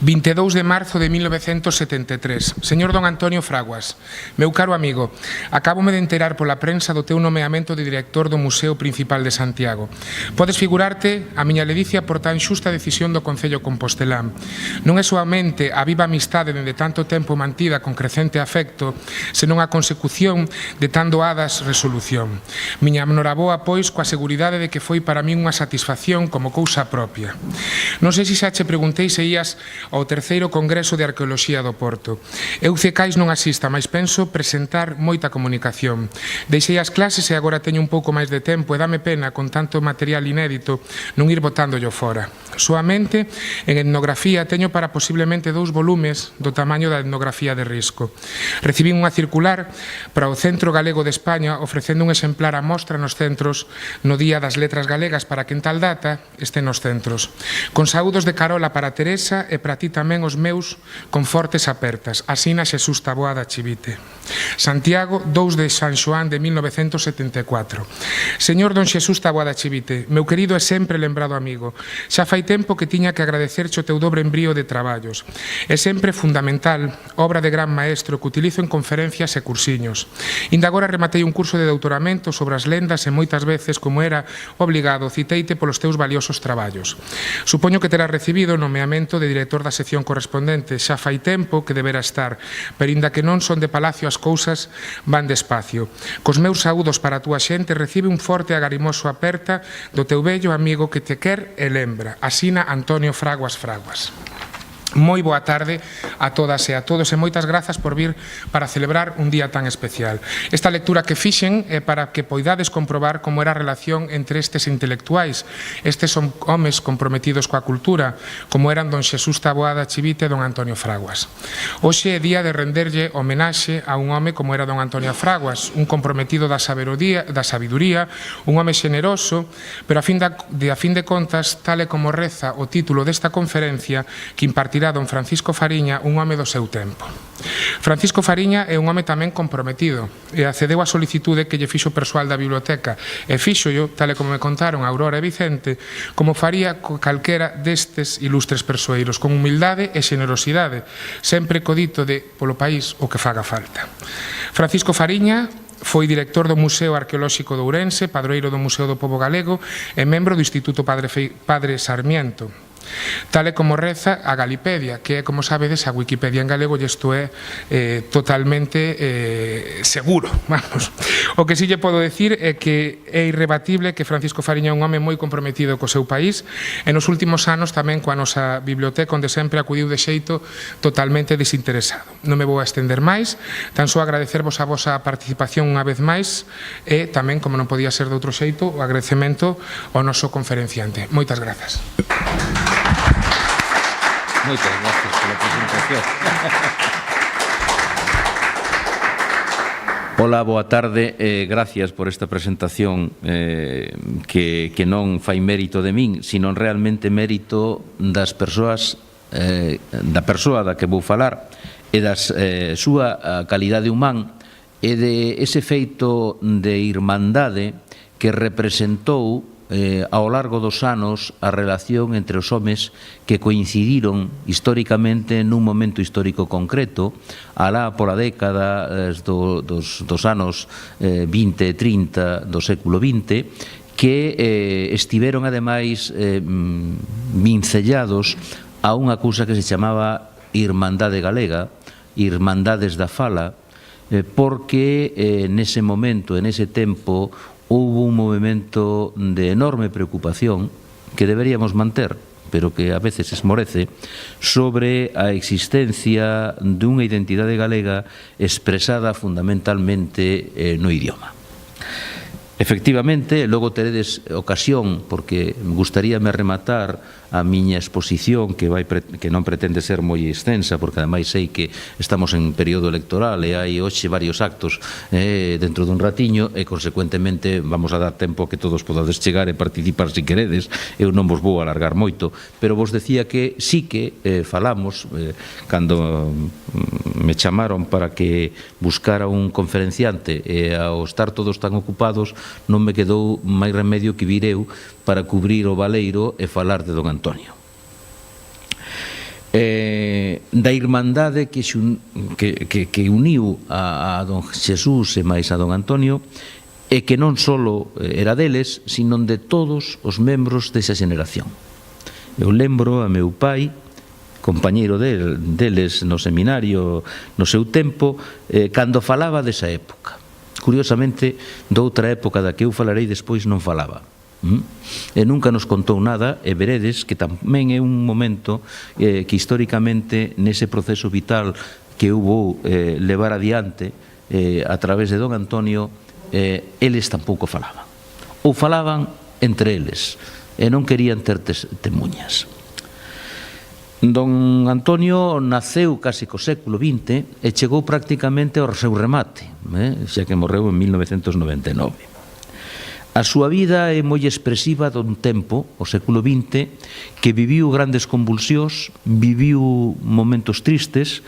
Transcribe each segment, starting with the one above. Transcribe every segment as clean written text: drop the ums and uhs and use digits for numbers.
22 de marzo de 1973. Señor don Antonio Fraguas, meu caro amigo, acábome de enterar pola prensa do teu nomeamento de director do Museo Principal de Santiago. Podes figurarte a miña ledicia por tan xusta decisión do Concello Compostelán. Non é soamente a viva amistade dende tanto tempo mantida con crecente afecto, senón a consecución de tan doadas resolución. Miña noraboa, pois, coa seguridade de que foi para min unha satisfacción como cousa propia. Non sei se xa che preguntei se ías ao terceiro Congreso de Arqueoloxía do Porto. Eu cecais non asista, mas penso presentar moita comunicación. Deixei as clases e agora teño un pouco máis de tempo e dame pena, con tanto material inédito, non ir botándollo fora. Soamente en etnografía teño para posiblemente 2 volumes do tamaño da etnografía de risco. Recibín unha circular para o Centro Galego de España ofrecendo un exemplar a mostra nos centros no Día das Letras Galegas para que en tal data este nos centros. Con saúdos de Carola para Teresa e para ti tamén os meus con fortes apertas. Asina Xesús Taboada Chivite. Santiago, 2 de San Xoán de 1974. Señor don Xesús Taboada Chivite, meu querido e sempre lembrado amigo, xa fai tempo que tiña que agradecerche o teu dobre embrío de traballos. É sempre fundamental, obra de gran maestro que utilizo en conferencias e cursiños. Inda agora rematei un curso de doutoramento sobre as lendas e moitas veces, como era obligado, citeite polos teus valiosos traballos. Supoño que terás recibido o nomeamento de director da sección correspondente. Xa fai tempo que debera estar, pero inda que non son de palacio as cousas van despacio. Cos meus saúdos para a túa xente, recibe un forte e agarimoso aperta do teu vello amigo que te quer e lembra. Asina Antonio Fraguas Fraguas. Moi boa tarde a todas e a todos e moitas grazas por vir para celebrar un día tan especial. Esta lectura que fixen é para que poidades comprobar como era a relación entre estes intelectuais. Estes son homes comprometidos coa cultura, como eran don Xesús Taboada Chivite e don Antonio Fraguas. Hoxe é día de renderlle homenaxe a un home como era don Antonio Fraguas, un comprometido da sabiduría, un home xeneroso, pero a fin de contas, tal e como reza o título desta conferencia que impartirá don Francisco Fariña, un home do seu tempo. Francisco Fariña é un home tamén comprometido e accedeu á solicitude que lle fixo o persoal da biblioteca e fíxollo, tal e como me contaron Aurora e Vicente, como faría calquera destes ilustres persoeiros, con humildade e xenerosidade, sempre co dito de polo país o que faga falta. Francisco Fariña foi director do Museo Arqueolóxico de Ourense, padroeiro do Museo do Pobo Galego e membro do Instituto Padre Sarmiento. Tal e como reza a Galipedia, que é, como sabedes, a Wikipedia en galego, e isto é totalmente seguro, vamos. O que si lle podo decir é que é irrebatible que Francisco Fariña é un home moi comprometido co seu país e nos últimos anos tamén coa nosa biblioteca, onde sempre acudiu de xeito totalmente desinteresado. Non me vou a estender máis, tan só agradecervos a vosa participación unha vez máis e tamén, como non podía ser de outro xeito, o agradecemento ao noso conferenciante. Moitas grazas. Moitas gracias pola presentación. Ola, boa tarde, gracias por esta presentación que non fai mérito de min, sino realmente mérito das persoas, da persoa da que vou falar e da súa calidade humán e de ese feito de irmandade que representou ao largo dos anos a relación entre os homes que coincidiron históricamente nun momento histórico concreto, alá pola década dos anos 20 e 30 do século XX, que estiveron ademais vincellados a unha cousa que se chamaba Irmandade Galega, Irmandades da Fala, porque nese momento, en ese tempo, houve un movimento de enorme preocupación que deberíamos manter, pero que a veces esmorece, sobre a existencia dunha identidade galega expresada fundamentalmente no idioma. Efectivamente, logo teredes ocasión, porque gustaríame rematar a miña exposición, que non pretende ser moi extensa, porque ademais sei que estamos en período electoral e hai hoxe varios actos dentro dun ratiño e, consecuentemente, vamos a dar tempo a que todos podades chegar e participar se queredes. Eu non vos vou alargar moito, pero vos decía que sí que falamos, cando me chamaron para que buscara un conferenciante e ao estar todos tan ocupados non me quedou máis remedio que vir eu para cubrir o baleiro e falar de don Antonio. da irmandade que uniu a don Xesús e máis a don Antonio, e que non só era deles, sino de todos os membros desa xeneración. Eu lembro a meu pai, compañeiro deles no seminario no seu tempo, cando falaba desa época. Curiosamente, doutra época da que eu falarei despois non falaba. E nunca nos contou nada, e veredes que tamén é un momento que históricamente nese proceso vital que eu vou levar adiante a través de don Antonio, eles tampouco falaban, ou falaban entre eles e non querían ter testemunhas. Don Antonio naceu casi co século XX e chegou prácticamente ao seu remate, xa que morreu en 1999. A súa vida é moi expresiva dun tempo, o século XX, que viviu grandes convulsións, viviu momentos tristes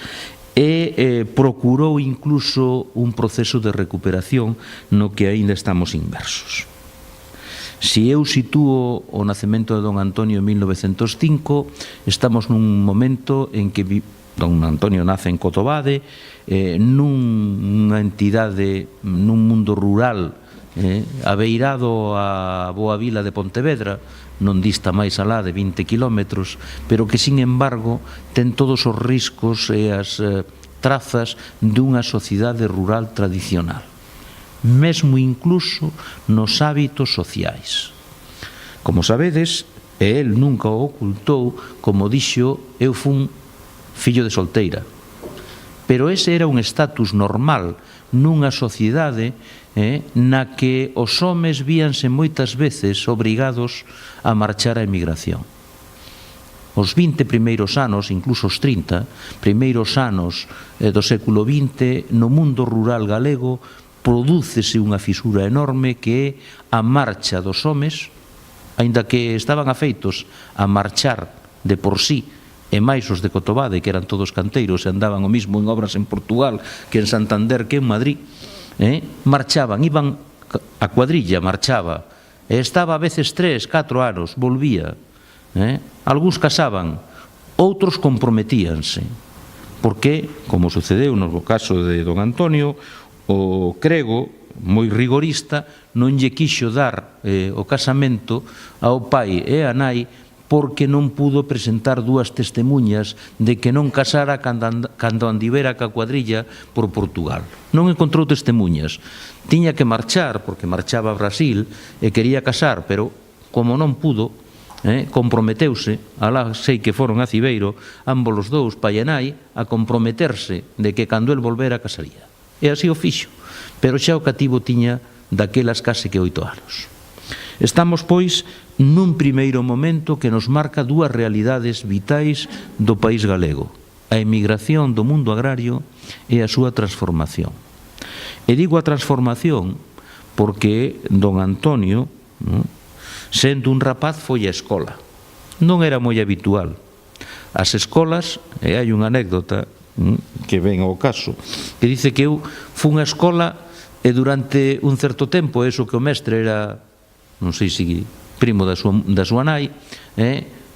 e procurou incluso un proceso de recuperación no que aínda estamos inmersos. Se eu sitúo o nacemento de don Antonio en 1905, estamos nun momento en que don Antonio nace en Cotobade, nunha entidade, nun mundo rural, abeirado a boa vila de Pontevedra, non dista máis alá de 20 kilómetros, pero que, sin embargo, ten todos os riscos e as trazas dunha sociedade rural tradicional, mesmo incluso nos hábitos sociais. Como sabedes, e el nunca o ocultou, como dixo, eu fun fillo de solteira. Pero ese era un estatus normal nunha sociedade na que os homes víanse moitas veces obrigados a marchar á emigración. Os 20 primeiros anos, incluso os 30 primeiros anos do século XX, no mundo rural galego, prodúcese unha fisura enorme que é a marcha dos homes, aínda que estaban afeitos a marchar de por sí, e máis os de Cotobade, que eran todos canteiros e andaban o mismo en obras en Portugal que en Santander que en Madrid, marchaban, iban a cuadrilla, marchaba, e estaba a veces 3, 4 anos, volvía. Algúns casaban, outros comprometíanse, porque, como sucedeu no caso de don Antonio, o crego, moi rigorista, non lle quixo dar o casamento ao pai e a nai, porque non pudo presentar dúas testemunhas de que non casara cando andivera ca cuadrilla por Portugal. Non encontrou testemunhas. Tiña que marchar, porque marchaba a Brasil, e quería casar, pero como non pudo, comprometeuse, alá sei que foron a Cibeiro, ambos os dous, pai e nai, a comprometerse de que cando el volvera casaría. E así o fixo, pero xa o cativo tiña daquelas case que 8 anos. Estamos, pois, nun primeiro momento que nos marca dúas realidades vitais do país galego: a emigración do mundo agrario e a súa transformación. E digo a transformación porque don Antonio, sendo un rapaz, foi á escola. Non era moi habitual. As escolas, e hai unha anécdota que ven ao caso, que dice que eu fun á escola e durante un certo tempo, eso que o mestre era, non sei se primo da súa nai,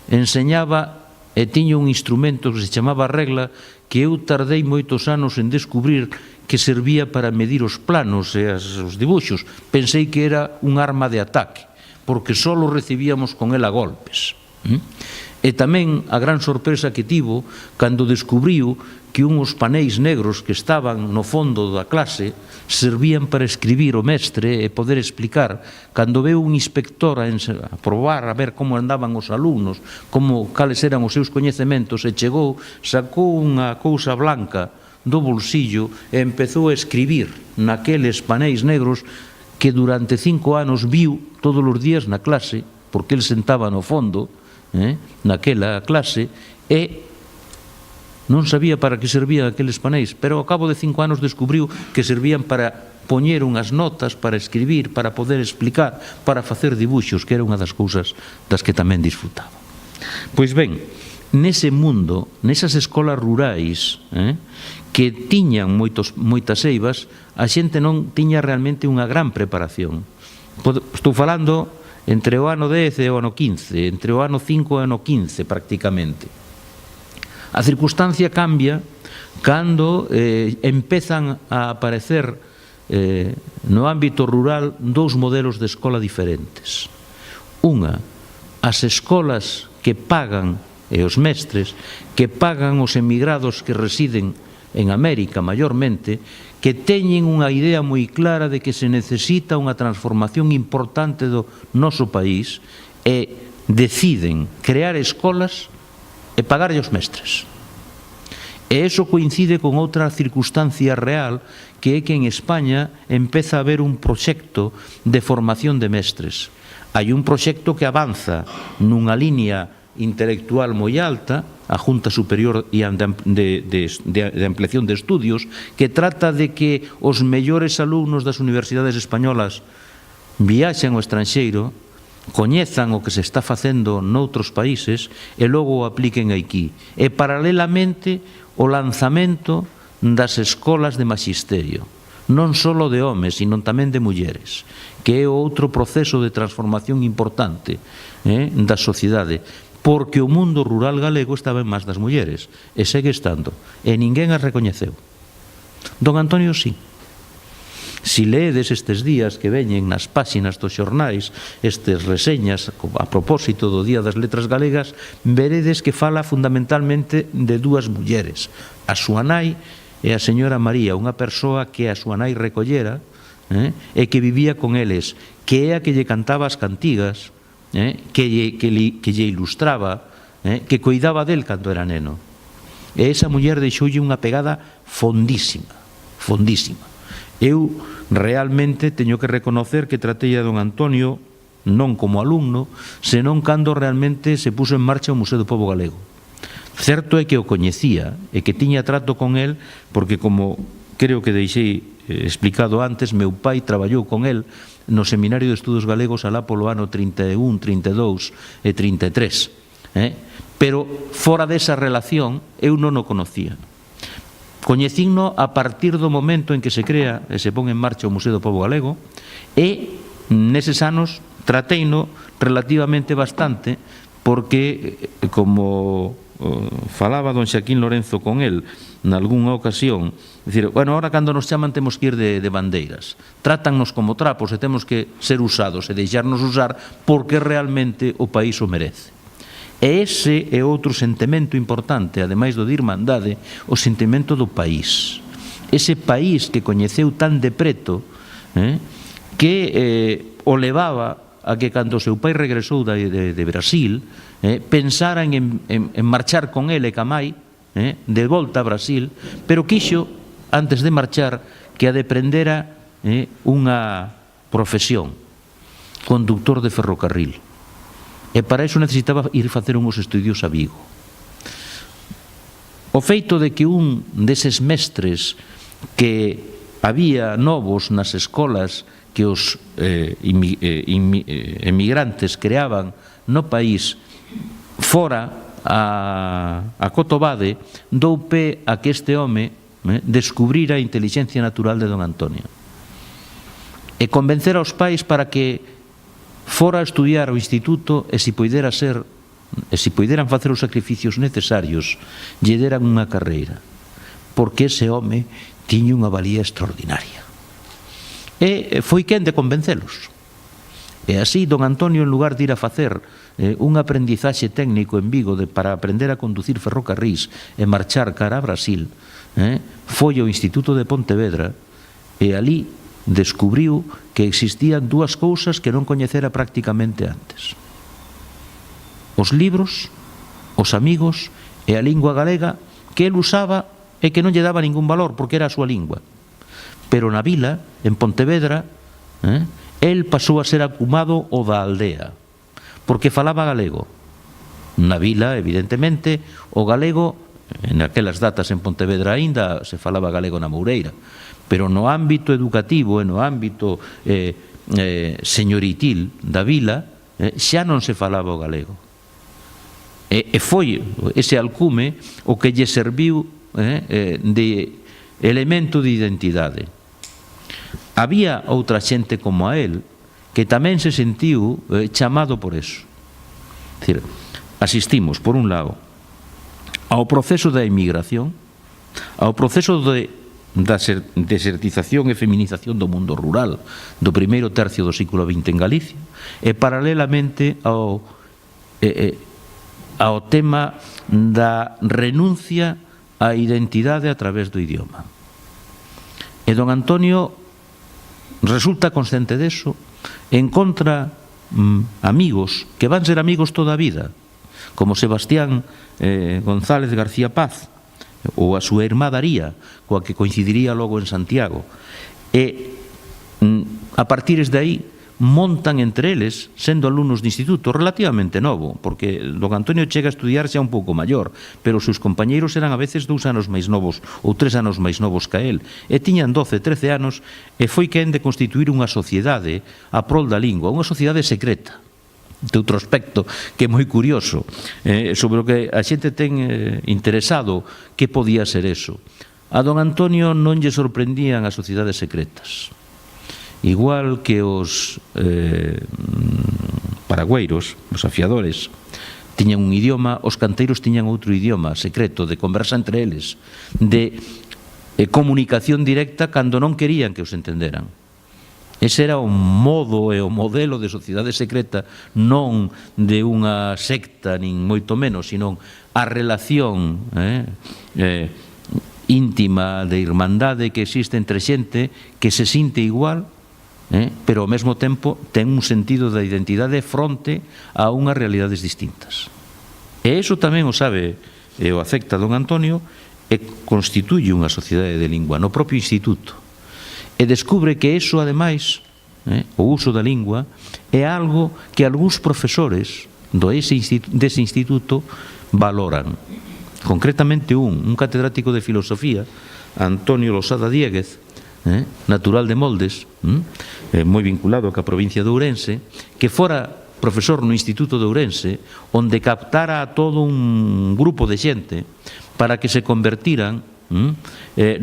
enseñaba e tiña un instrumento que se chamaba regla, que eu tardei moitos anos en descubrir que servía para medir os planos e os dibuixos. Pensei que era un arma de ataque, porque só recibíamos con ela golpes. E tamén a gran sorpresa que tivo cando descubriu que uns paneis negros que estaban no fondo da clase servían para escribir o mestre e poder explicar. Cando veu un inspector a probar, a ver como andaban os alumnos, cales eran os seus coñecementos, e chegou, sacou unha cousa blanca do bolsillo e empezou a escribir naqueles paneis negros que durante 5 anos viu todos os días na clase, porque el sentaba no fondo naquela clase, e non sabía para que servían aqueles paneis, pero ao cabo de 5 anos descubriu que servían para poñer unhas notas, para escribir, para poder explicar, para facer dibuixos, que era unha das cousas das que tamén disfrutaba. Pois ben, nese mundo, nesas escolas rurais, que tiñan moitas eivas, a xente non tiña realmente unha gran preparación. Estou falando entre o ano 10 e o ano 15, entre o ano 5 e o ano 15 prácticamente. A circunstancia cambia cando empezan a aparecer no ámbito rural dous modelos de escola diferentes. Unha, as escolas que pagan, e os mestres, que pagan os emigrados que residen en América maiormente, que teñen unha idea moi clara de que se necesita unha transformación importante do noso país e deciden crear escolas e pagarlle os mestres. E iso coincide con outra circunstancia real, que é que en España empeza a haber un proxecto de formación de mestres. Hai un proxecto que avanza nunha línea intelectual moi alta, a Junta Superior de Ampliación de Estudios, que trata de que os mellores alumnos das universidades españolas viaxen ao estranxeiro, coñezan o que se está facendo noutros países e logo o apliquen aquí. E paralelamente o lanzamento das escolas de maxisterio, non só de homes, sino tamén de mulleres, que é outro proceso de transformación importante da sociedade, porque o mundo rural galego estaba en más das mulleres, e segue estando, e ninguén as recoñeceu. Don Antonio, sí. Si leedes estes días que veñen nas páxinas dos xornais estes reseñas a propósito do Día das Letras Galegas, veredes que fala fundamentalmente de dúas mulleres, a súa nai e a señora María, unha persoa que a súa nai recollera e que vivía con eles, que é a que lle cantaba as cantigas, que lle ilustraba, que coidaba del cando era neno. E esa muller deixoulle unha pegada fondísima, fondísima. Eu realmente teño que reconocer que tratei a don Antonio non como alumno, senón cando realmente se puso en marcha o Museo do Pobo Galego. Certo é que o coñecía e que tiña trato con el, porque como creo que deixei explicado antes, meu pai traballou con el no Seminario de Estudos Galegos alá polo ano 31, 32 e 33. Pero fora desa relación eu non o conocía. Coñecíno a partir do momento en que se crea e se pon en marcha o Museo do Pobo Galego, e neses anos trateino relativamente bastante, porque como falaba don Xaquín Lorenzo con el nalgúnha ocasión, dicir, bueno, ahora cando nos chaman temos que ir de bandeiras, trátannos como trapos e temos que ser usados e deixarnos usar porque realmente o país o merece. E ese é outro sentimento importante, ademais do de irmandade, o sentimento do país. Ese país que coñeceu tan de preto, que o levaba a que cando o seu pai regresou de Brasil, pensara en marchar con ele e ca mai, de volta a Brasil, pero quixo, antes de marchar, que a deprendera unha profesión, conductor de ferrocarril. E para iso necesitaba ir facer uns estudios a Vigo. O feito de que un deses mestres que había novos nas escolas que os emigrantes creaban no país fora a Cotobade, dou pé a que este home descubrira a intelixencia natural de don Antonio e convencer aos pais para que fora a estudiar ao instituto e se poidera ser, e se poideran facer os sacrificios necesarios, lle deran unha carreira, porque ese home tiña unha valía extraordinaria. E foi quen de convencelos. E así, don Antonio, en lugar de ir a facer un aprendizaxe técnico en Vigo para aprender a conducir ferrocarrís e marchar cara a Brasil, foi ao Instituto de Pontevedra e ali descubriu que existían dúas cousas que non coñecera prácticamente antes: os libros, os amigos e a lingua galega, que el usaba e que non lle daba ningún valor porque era a súa lingua. Pero na vila, en Pontevedra, el pasou a ser acumado o da aldea, porque falaba galego. Na vila, evidentemente, o galego, en aquelas datas en Pontevedra aínda se falaba galego na Moureira, pero no ámbito educativo e no ámbito señoritil da vila xa non se falaba o galego. E foi ese alcume o que lle serviu de elemento de identidade. Había outra xente como a él que tamén se sentiu chamado por eso. Asistimos, por un lado, ao proceso da emigración, ao proceso da desertización e feminización do mundo rural do primeiro tercio do século XX en Galicia e paralelamente ao tema da renuncia á identidade a través do idioma. E don Antonio resulta consciente deso, encontra amigos que van ser amigos toda a vida, como Sebastián González García Paz ou a súa irmá Daría, coa que coincidiría logo en Santiago, e a partir de aí montan entre eles, sendo alumnos de instituto relativamente novo, porque don Antonio chega a estudiar xa un pouco maior, pero os seus compañeiros eran a veces 2 anos máis novos ou 3 anos máis novos que él, e tiñan 12, 13 anos, e foi quen de constituir unha sociedade a prol da lingua, unha sociedade secreta, de outro aspecto que é moi curioso, sobre o que a xente ten interesado que podía ser eso. A don Antonio non lle sorprendían as sociedades secretas. Igual que os paragüeiros, os afiadores, tiñan un idioma, os canteiros tiñan outro idioma secreto de conversa entre eles, de comunicación directa cando non querían que os entenderan. Ese era o modo e o modelo de sociedade secreta, non de unha secta, nin moito menos, sino a relación íntima de irmandade que existe entre xente que se sinte igual, pero ao mesmo tempo ten un sentido da identidade fronte a unhas realidades distintas. E iso tamén o sabe e o acepta don Antonio e constituye unha sociedade de lingua no propio instituto. E descubre que iso, ademais, o uso da lingua, é algo que algúns profesores dese instituto valoran. Concretamente un catedrático de filosofía, Antonio Losada Diéguez, natural de Moldes, moi vinculado ca provincia de Ourense, que fora profesor no Instituto de Ourense, onde captara a todo un grupo de xente para que se convertiran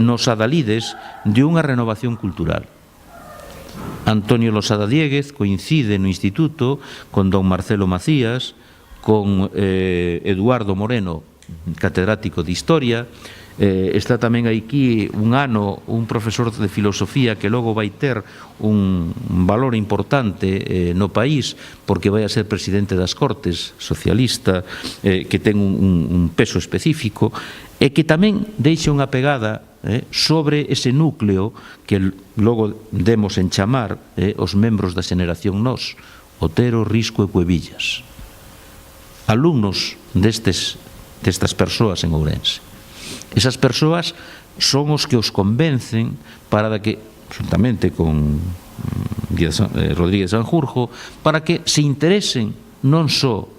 nos adalides de unha renovación cultural. Antonio Losada Diéguez coincide no instituto con don Marcelo Macías, con Eduardo Moreno, catedrático de Historia, está tamén aquí un ano un profesor de filosofía que logo vai ter un valor importante no país porque vai a ser presidente das Cortes, socialista, que ten un peso específico e que tamén deixa unha pegada sobre ese núcleo que logo demos en chamar os membros da xeneración Nós, Otero, Risco e Cuevillas, alumnos destas persoas en Ourense. Esas persoas son os que os convencen para que, juntamente con Rodríguez Sanjurjo, para que se interesen non só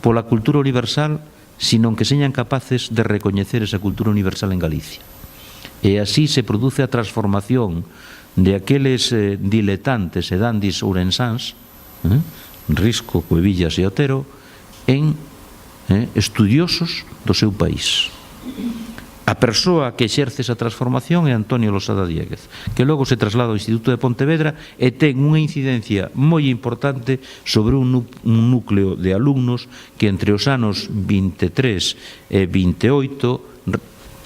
pola cultura universal, sino que señan capaces de recoñecer esa cultura universal en Galicia. E así se produce a transformación de aqueles diletantes e dandis ourensáns, Risco, Cuevillas e Otero, en estudiosos do seu país. A persoa que exerce esa transformación é Antonio Losada Diéguez, que logo se traslada ao Instituto de Pontevedra e ten unha incidencia moi importante sobre un núcleo de alumnos que entre os anos 23 e 28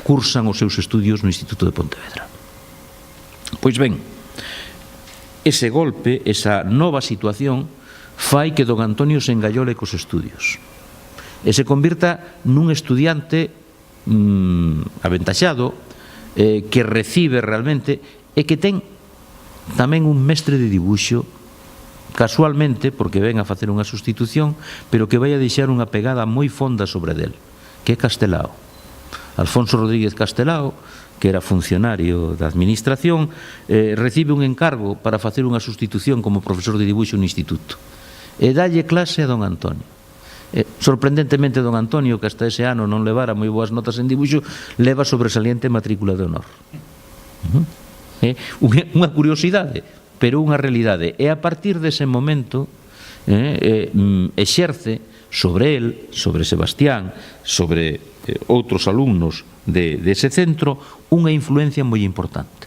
cursan os seus estudios no Instituto de Pontevedra. Pois ben, ese golpe, esa nova situación, fai que don Antonio se engallole cos estudios e se convirta nun estudiante aventaxado, que recibe realmente e que ten tamén un mestre de dibuixo, casualmente, porque ven a facer unha sustitución, pero que vai a deixar unha pegada moi fonda sobre del, que é Castelao. Alfonso Rodríguez Castelao, que era funcionario da administración, recibe un encargo para facer unha sustitución como profesor de dibuixo no instituto e dalle clase a don Antonio. Sorprendentemente, don Antonio, que hasta ese ano non levara moi boas notas en dibuixo, leva sobresaliente matrícula de honor. Unha curiosidade, pero unha realidade. E a partir dese momento exerce sobre el, sobre Sebastián, sobre outros alumnos dese centro, unha influencia moi importante.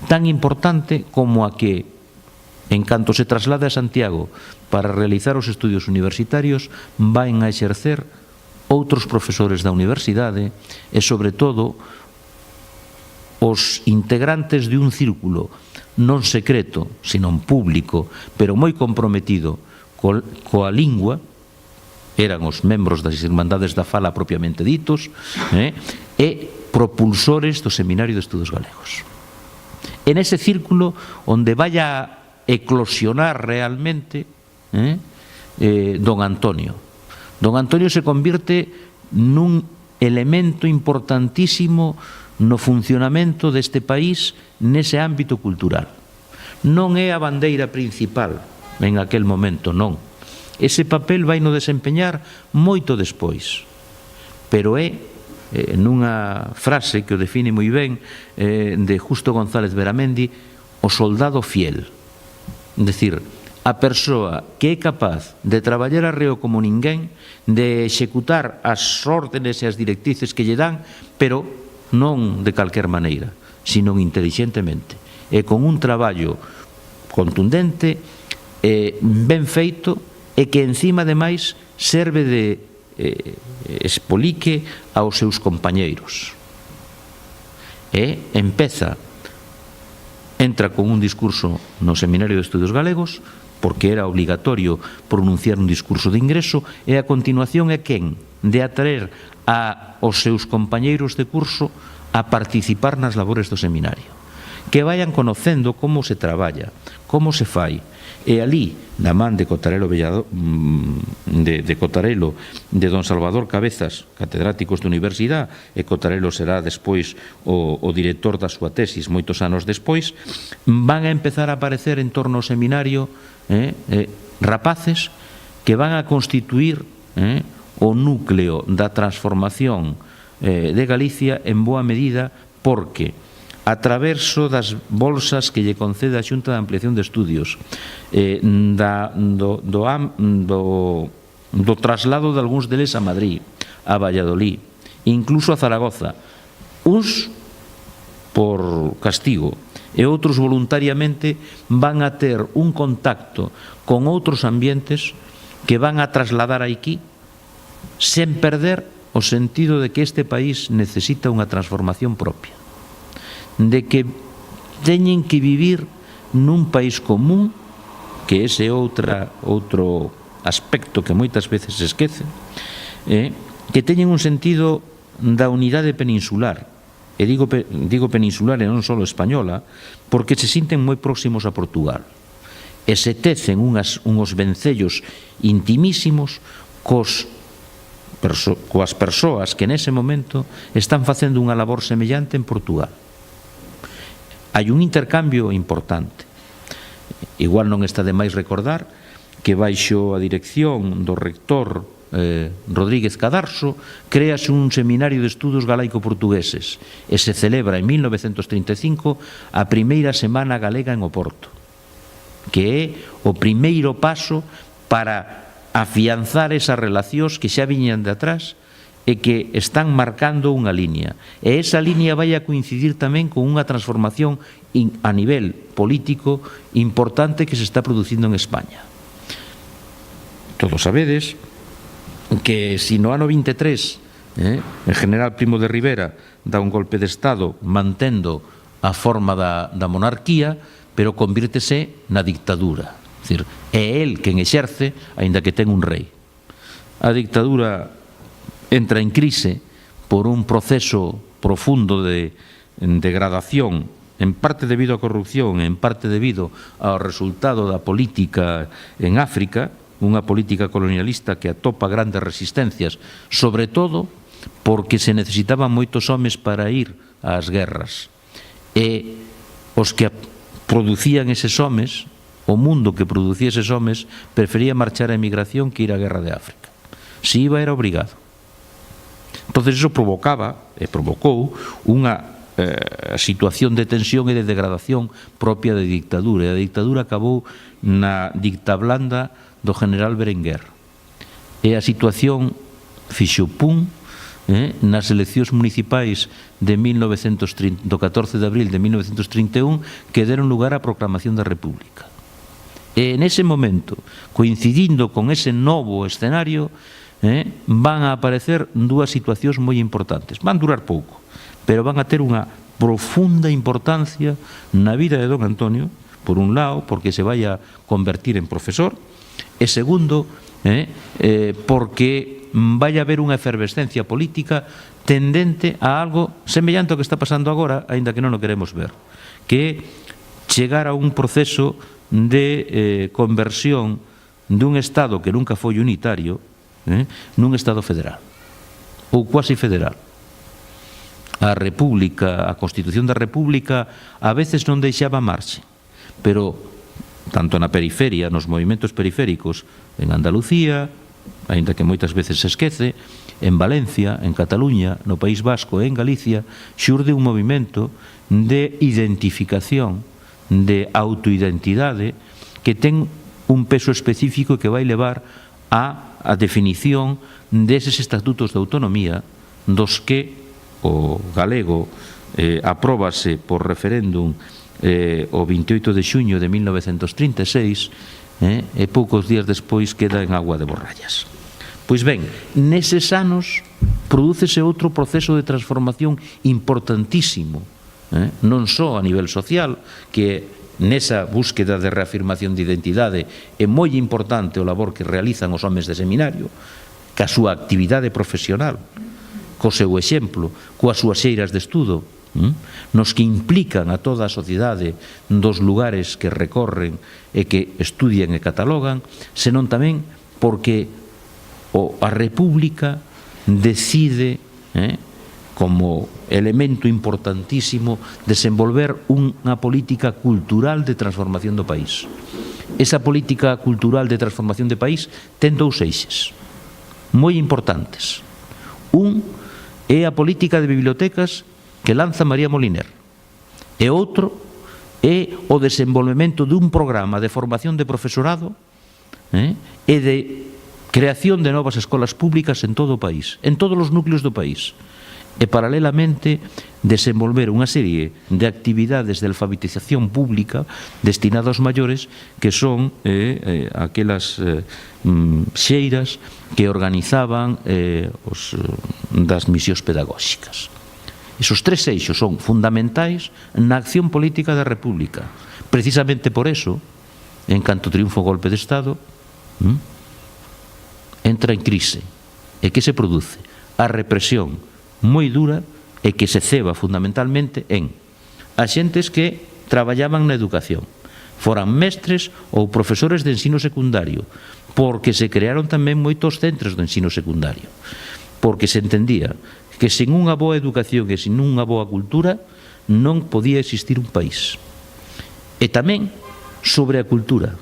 Tan importante como a que, en canto se traslade a Santiago para realizar os estudios universitarios, van a exercer outros profesores da universidade e, sobre todo, os integrantes de un círculo non secreto, senón público, pero moi comprometido coa lingua, eran os membros das Irmandades da Fala propiamente ditos, e propulsores do Seminario de Estudos Galegos. En ese círculo onde vai a eclosionar realmente don Antonio. Don Antonio se convirte nun elemento importantísimo no funcionamento deste país nese ámbito cultural. Non é a bandeira principal en aquel momento, non. Ese papel vai no desempeñar moito despois, pero é nunha frase que o define moi ben de Justo González Beramendi, o soldado fiel. É dicir, a persoa que é capaz de traballar arreo como ninguén, de executar as órdenes e as directrices que lle dan, pero non de calquer maneira, sino intelixentemente, e con un traballo contundente, ben feito, e que encima ademais serve de expolique aos seus compañeiros. E entra con un discurso no Seminario de Estudos Galegos, porque era obligatorio pronunciar un discurso de ingreso, e a continuación é quen de atraer aos seus compañeiros de curso a participar nas labores do seminario, que vayan conocendo como se traballa, como se fai. E ali, na man de Cotarelo de Cotarelo, de don Salvador Cabezas, catedráticos de universidade, e Cotarelo será despois o director da súa tesis moitos anos despois, van a empezar a aparecer en torno ao seminario rapaces que van a constituir o núcleo da transformación de Galicia en boa medida, porque a traverso das bolsas que lle concede a Xunta de Ampliación de Estudios, do traslado de algúns deles a Madrid, a Valladolid, incluso a Zaragoza, uns por castigo e outros voluntariamente, van a ter un contacto con outros ambientes que van a trasladar aquí sen perder o sentido de que este país necesita unha transformación propia, de que teñen que vivir nun país común, que ese outro aspecto que moitas veces se esquece, que teñen un sentido da unidade peninsular, e digo peninsular e non só española, porque se sinten moi próximos a Portugal, e se tecen uns vencellos intimísimos coas persoas que nese momento están facendo unha labor semellante en Portugal. Hai un intercambio importante. Igual non está de máis recordar que baixo a dirección do rector Rodríguez Cadarso créase un seminario de estudos galaico-portugueses e se celebra en 1935 a primeira semana galega en Oporto, que é o primeiro paso para afianzar esas relacións que xa viñan de atrás e que están marcando unha línea. E esa línea vai a coincidir tamén con unha transformación a nivel político importante que se está producindo en España. Todos sabedes que si no ano 23 el general Primo de Rivera dá un golpe de Estado mantendo a forma da monarquía, pero convírtese na dictadura. É dicir, é el quen exerce, aínda que ten un rei. A dictadura entra en crise por un proceso profundo de degradación, en parte debido á corrupción, en parte debido ao resultado da política en África, unha política colonialista que atopa grandes resistencias, sobre todo porque se necesitaban moitos homes para ir ás guerras. E os que producían eses homes, o mundo que producía eses homes, prefería marchar a emigración que ir á guerra de África. Se iba, era obrigado. Entón, iso provocaba, e provocou, unha situación de tensión e de degradación propia de dictadura. E a dictadura acabou na dictablanda do general Berenguer. E a situación fixo pum nas eleccións municipais do 14 de abril de 1931, que deron lugar á proclamación da República. E nese momento, coincidindo con ese novo escenario, van a aparecer dúas situacións moi importantes. Van durar pouco, pero van a ter unha profunda importancia na vida de don Antonio, por un lado, porque se vai a convertir en profesor, e segundo, porque vai a haber unha efervescencia política tendente a algo semellante ao que está pasando agora, aínda que non o queremos ver, que chegar a un proceso de conversión dun Estado que nunca foi unitario nun Estado federal ou cuasi federal. A República, a Constitución da República a veces non deixaba marxe, pero tanto na periferia, nos movimentos periféricos, en Andalucía, aínda que moitas veces se esquece, en Valencia, en Cataluña, no País Vasco e en Galicia, xurde un movimento de identificación, de autoidentidade, que ten un peso específico que vai levar a definición deses estatutos de autonomía dos que o galego apróbase por referéndum o 28 de xuño de 1936 e poucos días despois queda en agua de borrallas. Pois ben, neses anos prodúcese outro proceso de transformación importantísimo, non só a nivel social, que nesa búsqueda de reafirmación de identidade é moi importante o labor que realizan os homes de seminario, ca súa actividade profesional, co seu exemplo, coas súas xeiras de estudo, nos que implican a toda a sociedade dos lugares que recorren e que estudian e catalogan, senón tamén porque a República decide, como elemento importantísimo, desenvolver unha política cultural de transformación do país. Esa política cultural de transformación do país ten dous eixes moi importantes. Un é a política de bibliotecas que lanza María Moliner, e outro é o desenvolvemento dun programa de formación de profesorado e de creación de novas escolas públicas en todo o país, en todos os núcleos do país, e paralelamente desenvolver unha serie de actividades de alfabetización pública destinadas aos maiores, que son aquelas xeiras que organizaban das misións pedagóxicas. Esos tres eixos son fundamentais na acción política da República. Precisamente por eso, en canto triunfo o golpe de Estado, entra en crise. E que se produce? A represión moi dura e que se ceba fundamentalmente en axentes que traballaban na educación, foran mestres ou profesores de ensino secundario, porque se crearon tamén moitos centros de ensino secundario, porque se entendía que sen unha boa educación e sen unha boa cultura non podía existir un país. E tamén sobre a cultura.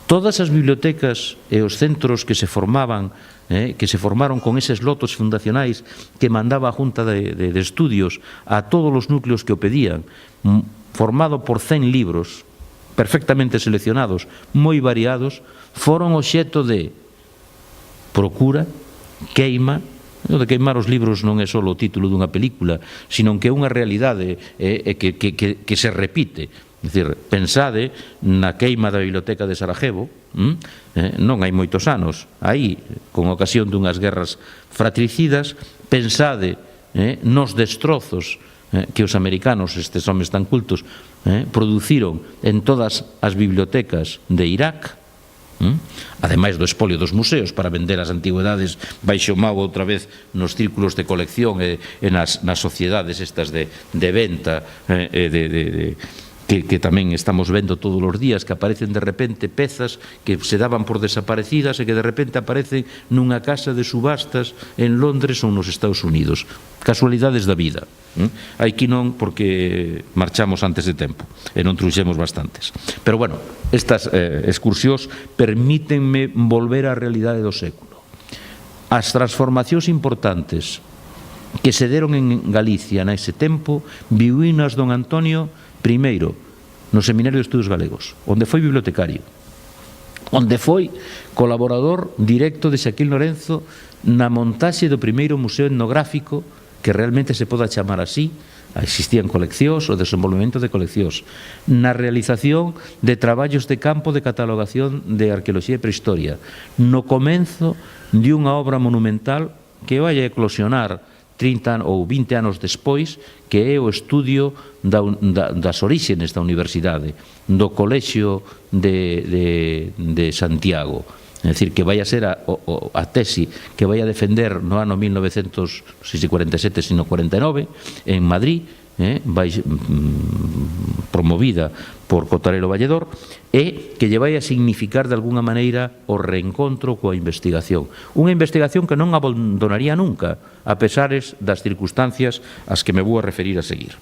Todas as bibliotecas e os centros que se formaban, que se formaron con eses lotos fundacionais que mandaba a Junta de Estudios a todos os núcleos que o pedían, formado por 100 libros perfectamente seleccionados, moi variados, foron obxecto de procura, queima. O de queimar os libros non é só o título dunha película, sino que é unha realidade que se repite. É dicir, pensade na queima da biblioteca de Sarajevo, non hai moitos anos, aí, con ocasión dunhas guerras fratricidas, pensade nos destrozos que os americanos, estes homes tan cultos, produciron en todas as bibliotecas de Irak, ademais do espolio dos museos para vender as antigüedades baixo mau outra vez nos círculos de colección e nas sociedades estas de venta que tamén estamos vendo todos os días, que aparecen de repente pezas que se daban por desaparecidas e que de repente aparecen nunha casa de subastas en Londres ou nos Estados Unidos. Casualidades da vida. Aquí non, porque marchamos antes de tempo e non trouxemos bastantes. Pero bueno, estas excursións permítenme volver á realidade do século. As transformacións importantes que se deron en Galicia nese tempo viviunas don Antonio primeiro no Seminario de Estudos Galegos, onde foi bibliotecario, onde foi colaborador directo de Xaquín Lorenzo na montaxe do primeiro museo etnográfico que realmente se poda chamar así, existían coleccións, o desenvolvemento de coleccións, na realización de traballos de campo de catalogación de arqueoloxía e prehistoria, no comenzo de unha obra monumental que vai a eclosionar 30 ou 20 anos despois, que é o estudio das orígenes da universidade, do Colexio de Santiago. É dicir, que vai a ser a tesi que vai a defender no ano 1947, sino 49, en Madrid, vai promovida por Cotarelo Valledor, e que lle vai a significar de alguna maneira o reencontro coa investigación. Unha investigación que non abandonaría nunca, a pesares das circunstancias ás que me vou a referir a seguir.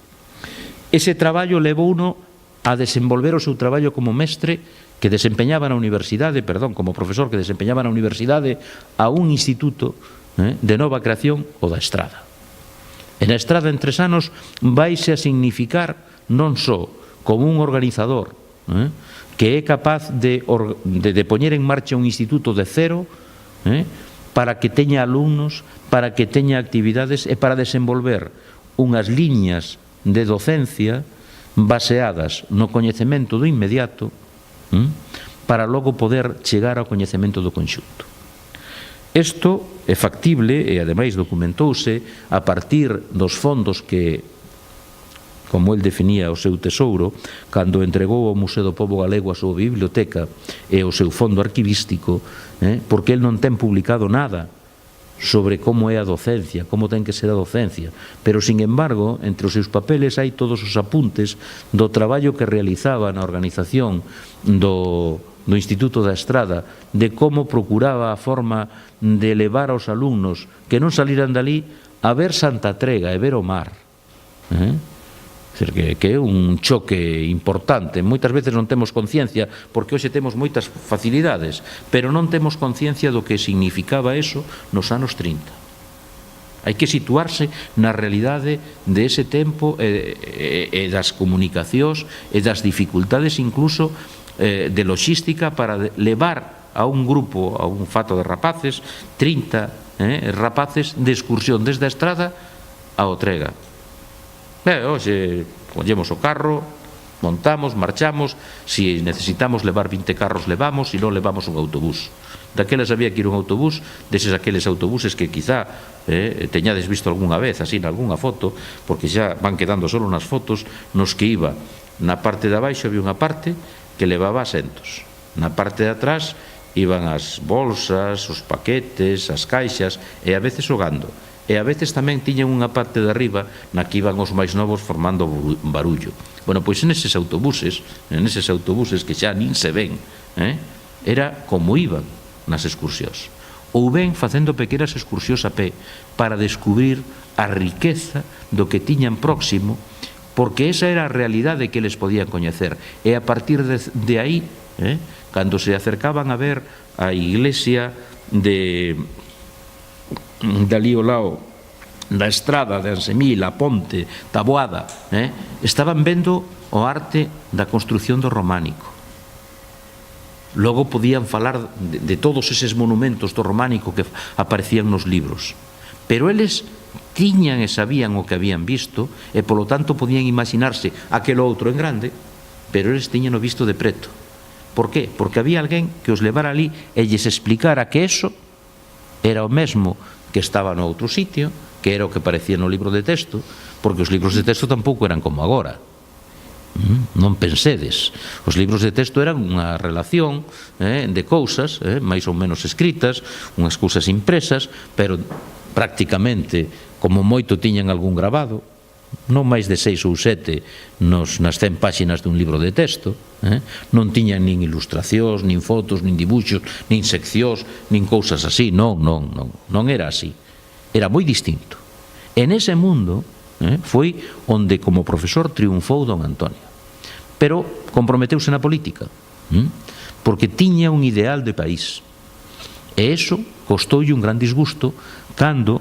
Ese traballo levou uno a desenvolver o seu traballo como mestre que desempeñaba na universidade, como profesor que desempeñaba na universidade, a un instituto de nova creación, o da Estrada. E na Estrada, en 3 anos, vaise a significar non só como un organizador que é capaz de poñer en marcha un instituto de cero para que teña alumnos, para que teña actividades e para desenvolver unhas liñas de docencia baseadas no coñecemento do inmediato para logo poder chegar ao coñecemento do conxunto. Isto é factible e ademais documentouse a partir dos fondos que, como el definía o seu tesouro, cando entregou ao Museo do Pobo Galego a súa biblioteca e o seu fondo arquivístico, porque el non ten publicado nada sobre como é a docencia, como ten que ser a docencia, pero, sin embargo, entre os seus papeles hai todos os apuntes do traballo que realizaba na organización do Instituto da Estrada, de como procuraba a forma de levar aos alumnos que non saliran dali a ver Santa Trega e ver o mar. Que é un choque importante. Moitas veces non temos conciencia, porque hoxe temos moitas facilidades, pero non temos conciencia do que significaba eso nos anos 30. Hai que situarse na realidade de ese tempo e das comunicacións e das dificultades incluso de logística para levar a un grupo, a un fato de rapaces, 30 rapaces de excursión desde a Estrada ao Trega. Hoxe collemos o carro, montamos, marchamos, se necesitamos levar 20 carros levamos, se non levamos un autobús. Daquelas había que ir un autobús, deses aqueles autobuses que quizá teñades visto algunha vez, así en algunha foto, porque xa van quedando solo nas fotos, nos que iba na parte de abaixo había unha parte que levaba asentos, na parte de atrás iban as bolsas, os paquetes, as caixas e a veces o gando. E a veces tamén tiñan unha parte de arriba na que iban os máis novos formando barullo. Bueno, pois neses autobuses que xa nin se ven, era como iban nas excursións. Ou ben facendo pequenas excursións a pé para descubrir a riqueza do que tiñan próximo, porque esa era a realidade que eles podían coñecer. E a partir de aí, cando se acercaban a ver a iglesia de ali ao lado da Estrada, de Ansemil, a Ponte, Taboada, estaban vendo o arte da construción do románico. Logo podían falar de todos eses monumentos do románico que aparecían nos libros, pero eles tiñan e sabían o que habían visto e polo tanto podían imaginarse aquel outro en grande, pero eles tiñan o visto de preto. Por qué? Porque había alguén que os levara ali e lles explicara que eso era o mesmo que estaba no outro sitio, que era o que parecía no libro de texto, porque os libros de texto tampouco eran como agora. Non pensedes. Os libros de texto eran unha relación de cousas, máis ou menos escritas, unhas cousas impresas, pero prácticamente, como moito, tiñan algún grabado, non máis de 6 ou 7 nas 100 páxinas dun libro de texto, non tiñan nin ilustracións, nin fotos, nin dibuxos, nin seccións, nin cousas así, non era así, era moi distinto. En ese mundo foi onde como profesor triunfou don Antonio, pero comprometeuse na política, porque tiña un ideal de país, e iso costoulle un gran disgusto cando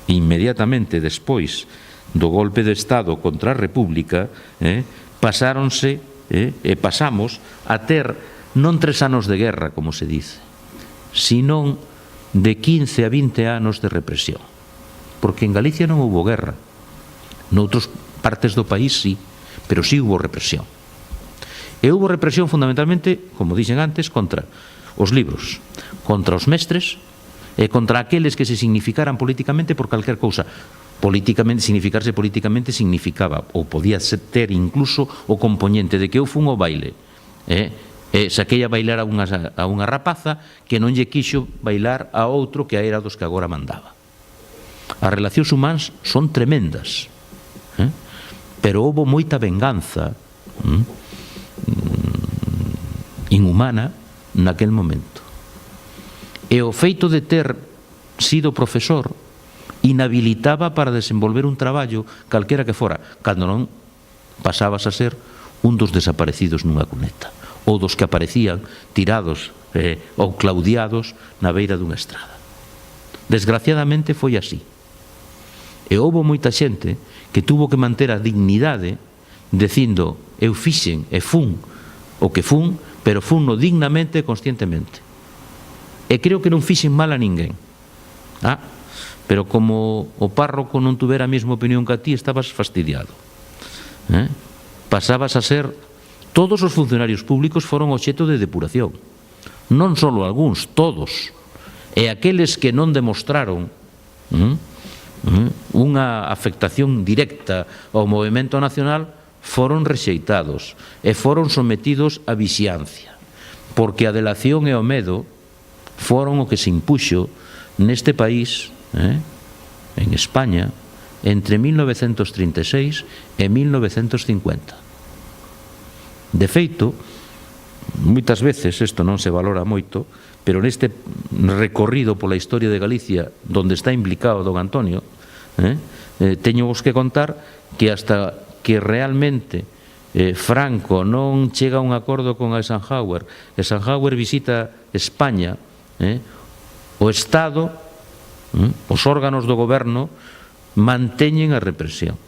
inmediatamente despois do golpe de Estado contra a República, pasamos a ter non 3 anos de guerra, como se dice, sino de 15 a 20 anos de represión. porque en Galicia non houbo guerra. Noutras partes do país sí, pero sí houbo represión. E houbo represión fundamentalmente, como dixen antes, contra os libros, contra os mestres e contra aqueles que se significaran políticamente por calquer cousa. Políticamente, significarse políticamente significaba, ou podía ter incluso o componente de que eu fun ao baile, saquei a bailar a unha rapaza que non lle quixo bailar a outro que era dos que agora mandaba. As relacións humanas son tremendas, pero houve moita venganza inhumana naquel momento. E o feito de ter sido profesor inhabilitaba para desenvolver un traballo calquera que fora, cando non pasabas a ser un dos desaparecidos nunha cuneta, ou dos que aparecían tirados ou claudiados na beira dunha estrada. Desgraciadamente foi así. E houve moita xente que tuvo que manter a dignidade dicindo, eu fixen e fun o que fun, pero funno dignamente e conscientemente. E creo que non fixen mal a ninguén. Pero como o párroco non tuvera a mesma opinión que a ti, estabas fastidiado. Pasabas a ser... Todos os funcionarios públicos foron obxecto de depuración. Non só algúns, todos. E aqueles que non demostraron unha afectación directa ao movemento nacional foron rexeitados e foron sometidos a vixiancia, porque a delación e o medo foron o que se impuxo neste país, en España, entre 1936 e 1950. De feito, moitas veces, isto non se valora moito, pero neste recorrido pola historia de Galicia, onde está implicado don Antonio, teño vos que contar que hasta que realmente Franco non chega a un acordo con Eisenhower, Eisenhower visita España, o Estado, os órganos do goberno manteñen a represión.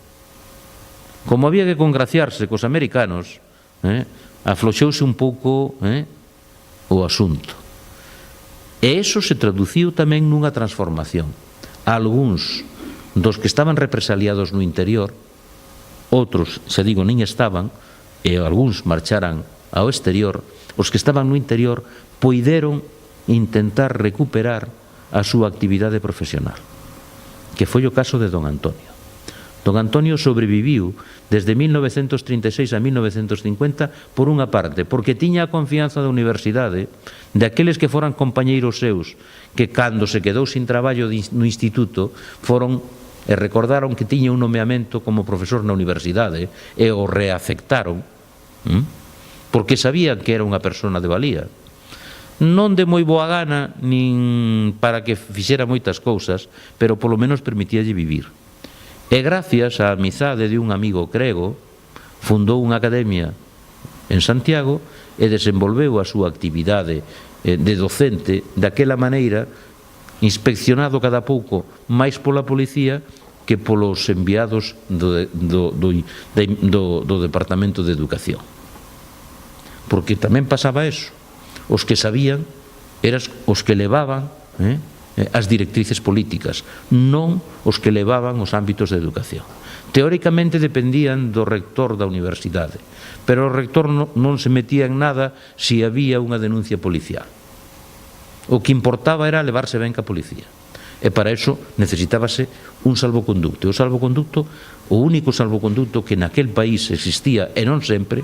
Como había que congraciarse cos americanos, afloxouse un pouco o asunto. E iso se traduciu tamén nunha transformación. Algúns dos que estaban represaliados no interior, outros, xa digo, nin estaban, e algúns marcharan ao exterior, os que estaban no interior poideron intentar recuperar a súa actividade profesional, que foi o caso de don Antonio. Don Antonio sobreviviu desde 1936 a 1950 por unha parte, porque tiña a confianza da universidade de aqueles que foran compañeiros seus que cando se quedou sin traballo no instituto foron e recordaron que tiña un nomeamento como profesor na universidade e o reaceptaron porque sabían que era unha persona de valía, non de moi boa gana nin para que fixera moitas cousas, pero polo menos permitíalle vivir. E gracias á amizade de un amigo grego fundou unha academia en Santiago e desenvolveu a súa actividade de docente daquela maneira, inspeccionado cada pouco máis pola policía que polos enviados do Departamento de Educación. Porque tamén pasaba eso. Os que sabían eran os que levaban as directrices políticas, non os que levaban os ámbitos de educación. Teóricamente dependían do rector da universidade, pero o rector non se metía en nada se había unha denuncia policial. O que importaba era levarse ben ca policía. E para iso necesitábase un salvoconducto. E o salvoconducto, o único salvoconducto que naquel país existía, e non sempre,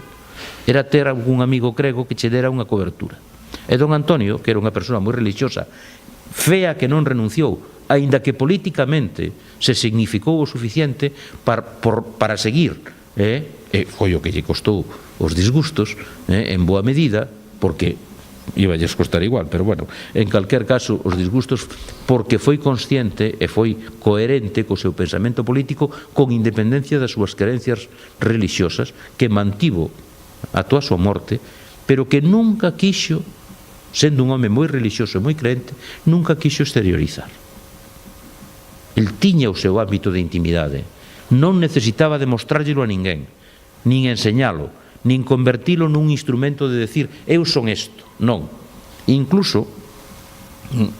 era ter algún amigo grego que che dera unha cobertura. E don Antonio, que era unha persoa moi religiosa, fea que non renunciou, aínda que políticamente se significou o suficiente para seguir, e foi o que lle costou os disgustos, en boa medida, porque iba a lles costar igual, pero bueno, en calquer caso, os disgustos, porque foi consciente e foi coherente co seu pensamento político con independencia das súas creencias religiosas, que mantivo ata a súa morte, pero que nunca quixo, sendo un home moi religioso e moi creente, nunca quixo exteriorizar. El tiña o seu ámbito de intimidade, non necesitaba demostrárllelo a ninguén, nin enseñalo, nin convertilo nun instrumento de decir eu son isto, non. Incluso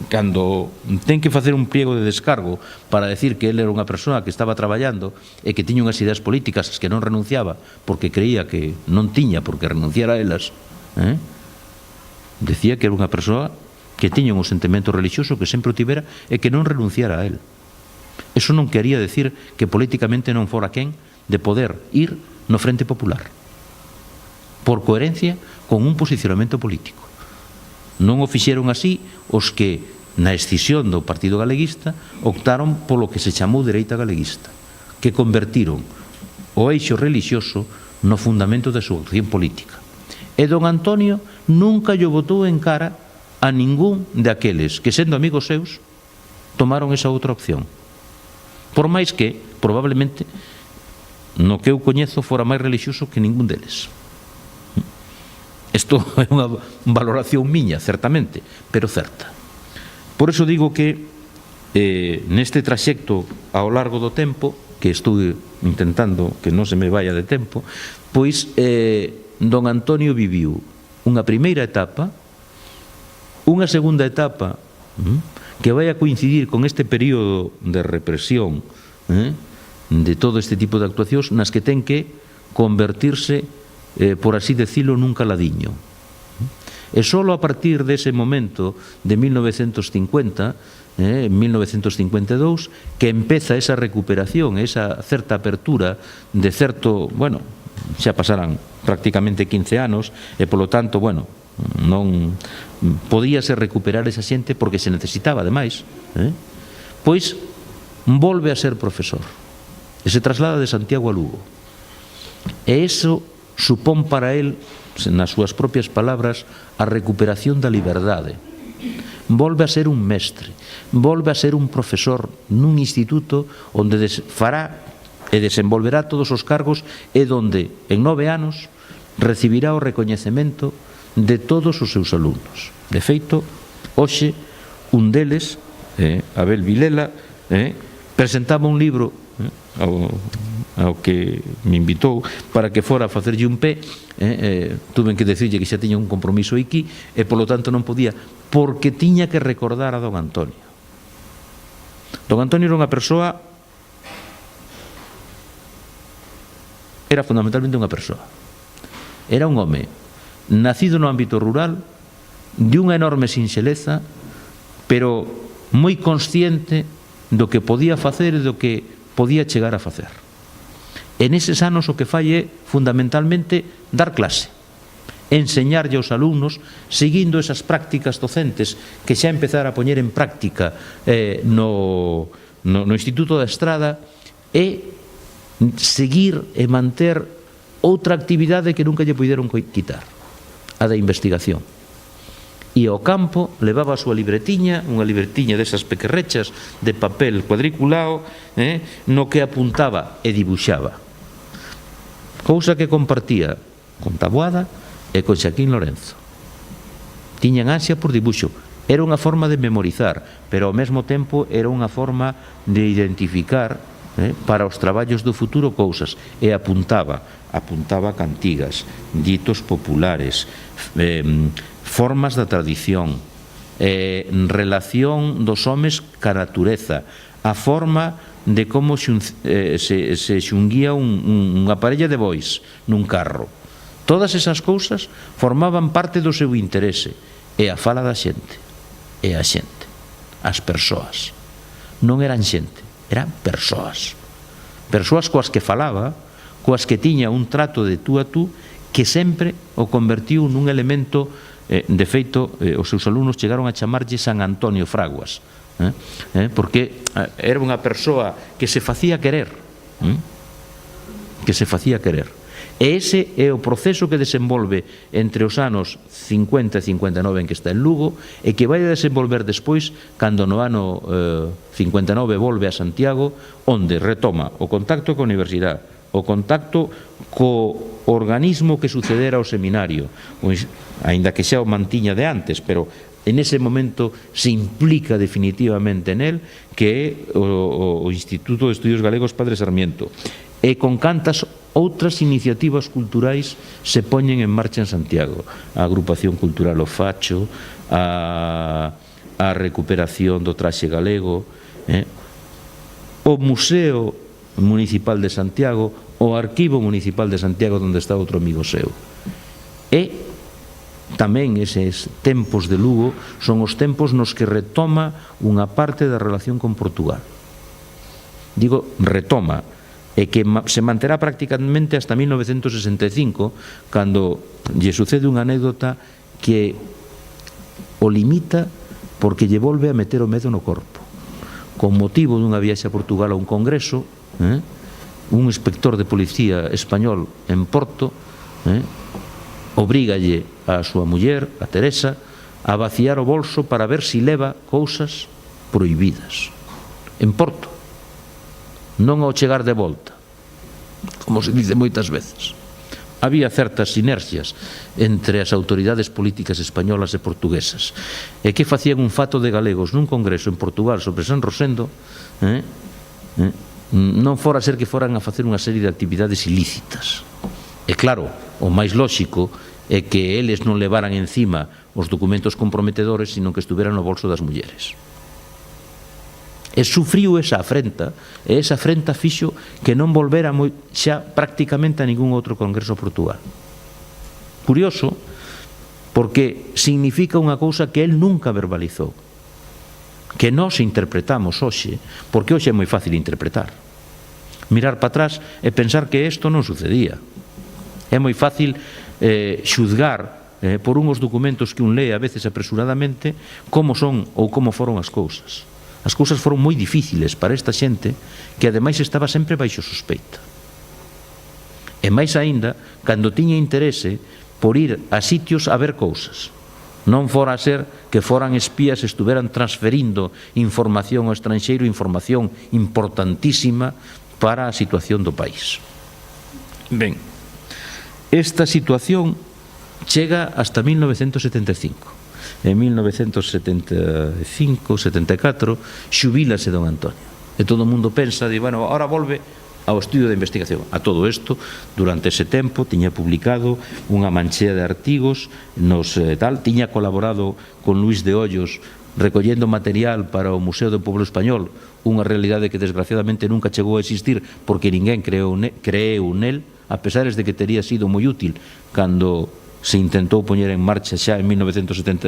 cando ten que facer un pliego de descargo para decir que ele era unha persoa que estaba traballando e que tiña unhas ideas políticas as que non renunciaba porque creía que non tiña por que renunciar a elas, decía que era unha persoa que tiña un sentimento religioso que sempre o tivera e que non renunciara a él. Eso non quería decir que políticamente non fora quen de poder ir no Frente Popular por coherencia con un posicionamento político. Non o fixeron así os que na escisión do Partido Galeguista optaron polo que se chamou dereita galeguista, que convertiron o eixo religioso no fundamento da súa acción política. E don Antonio nunca lle botou en cara a ningún de aqueles que, sendo amigos seus, tomaron esa outra opción. Por máis que, probablemente, no que eu coñezo, fora máis religioso que ningún deles. Isto é unha valoración miña, certamente, pero certa. Por eso digo que neste traxecto ao largo do tempo, que estou intentando que non se me vaya de tempo, pois don Antonio viviu unha primeira etapa, unha segunda etapa, que vai a coincidir con este período de represión de todo este tipo de actuacións nas que ten que convertirse, por así decirlo, nun caladiño. E só a partir dese momento de 1950, 1952, que empeza esa recuperación, esa certa apertura de certo, bueno, xa pasarán prácticamente 15 anos, e polo tanto, bueno, non podíase recuperar esa xente porque se necesitaba, ademais, pois volve a ser profesor e se traslada de Santiago a Lugo. E iso supón para él, nas súas propias palabras, a recuperación da liberdade. Volve a ser un mestre, volve a ser un profesor nun instituto onde fará e desenvolverá todos os cargos e onde, en 9 anos, recibirá o recoñecemento de todos os seus alumnos. De feito, hoxe, un deles, Abel Vilela, presentaba un libro ao que me invitou para que fora a facerlle un pé, tuve que decirlle que xa tiña un compromiso aquí e polo tanto non podía, porque tiña que recordar a don Antonio. Don Antonio era unha persoa, era fundamentalmente unha persoa, era un home nacido no ámbito rural, de unha enorme sinxeleza, pero moi consciente do que podía facer e do que podía chegar a facer. En eses anos o que fai é, fundamentalmente, dar clase, enseñarlle aos alumnos, seguindo esas prácticas docentes que xa empezara a poñer en práctica no Instituto da Estrada, e seguir e manter outra actividade que nunca lle puideron quitar, a da investigación. E ao campo levaba a súa libretiña, unha libretiña desas pequerrechas de papel cuadriculado, no que apuntaba e dibuixaba, cousa que compartía con Taboada e con Xaquín Lorenzo. Tiñan ansia por dibuixo, era unha forma de memorizar, pero ao mesmo tempo era unha forma de identificar para os traballos do futuro cousas, e apuntaba cantigas, ditos populares, formas da tradición, relación dos homes ca natureza, a forma de como se xunguía unha parella de bois nun carro. Todas esas cousas formaban parte do seu interese, e a fala da xente, e a xente, as persoas. Non eran xente, eran persoas. Persoas coas que falaba, coas que tiña un trato de tú a tú, que sempre o convertiu nun elemento. De feito, os seus alumnos chegaron a chamarlle San Antonio Fraguas, porque era unha persoa que se facía querer, que se facía querer. E ese é o proceso que desenvolve entre os anos 50 e 59 en que está en Lugo, e que vai a desenvolver despois cando no ano 59 volve a Santiago, onde retoma o contacto coa universidade, o contacto co organismo que sucedera ao seminario, aínda que xa o mantiña de antes, pero en ese momento se implica definitivamente nel, que é o Instituto de Estudios Galegos Padre Sarmiento, e con cantas outras iniciativas culturais se poñen en marcha en Santiago, a Agrupación Cultural O Facho, a a recuperación do traxe galego, o Museo Municipal de Santiago, o Arquivo Municipal de Santiago, onde está outro amigo seu. E tamén eses tempos de Lugo son os tempos nos que retoma unha parte da relación con Portugal. Digo, retoma, e que se manterá prácticamente hasta 1965, cando lle sucede unha anécdota que o limita porque lle volve a meter o medo no corpo. Con motivo dunha viaxe a Portugal a un congreso, un inspector de policía español en Porto obrígalle a súa muller, a Teresa, a vaciar o bolso para ver si leva cousas prohibidas. En Porto. Non ao chegar de volta, como se dice moitas veces. Había certas sinerxias entre as autoridades políticas españolas e portuguesas, e que facían un fato de galegos nun congreso en Portugal sobre San Rosendo, non fora ser que foran a facer unha serie de actividades ilícitas. E claro, o máis lóxico é que eles non levaran encima os documentos comprometedores, sino que estuveran no bolso das mulleres. E sufriu esa afrenta, e esa afrenta fixo que non volvera xa prácticamente a ningún outro congreso a Portugal. Curioso, porque significa unha cousa que el nunca verbalizou, que nós interpretamos hoxe, porque hoxe é moi fácil interpretar. Mirar para atrás e pensar que isto non sucedía. É moi fácil xuzgar por unhos documentos que un lee a veces apresuradamente como son ou como foron as cousas. As cousas foron moi difíciles para esta xente que ademais estaba sempre baixo sospeita. E máis aínda, cando tiña interese por ir a sitios a ver cousas. Non fora a ser que foran espías e estuveran transferindo información ao estranxeiro, información importantísima para a situación do país. Ben, esta situación chega hasta 1975. En 1975-74 xubílase don Antonio. E todo o mundo pensa, bueno, ahora volve ao estudio de investigación. A todo isto, durante ese tempo, tiña publicado unha manchea de artigos, tiña colaborado con Luis de Hoyos recollendo material para o Museo do Pobo Español, unha realidade que desgraciadamente nunca chegou a existir porque ninguén creeu nel, a pesar de que tería sido moi útil cando se intentou poñer en marcha xa en 1982,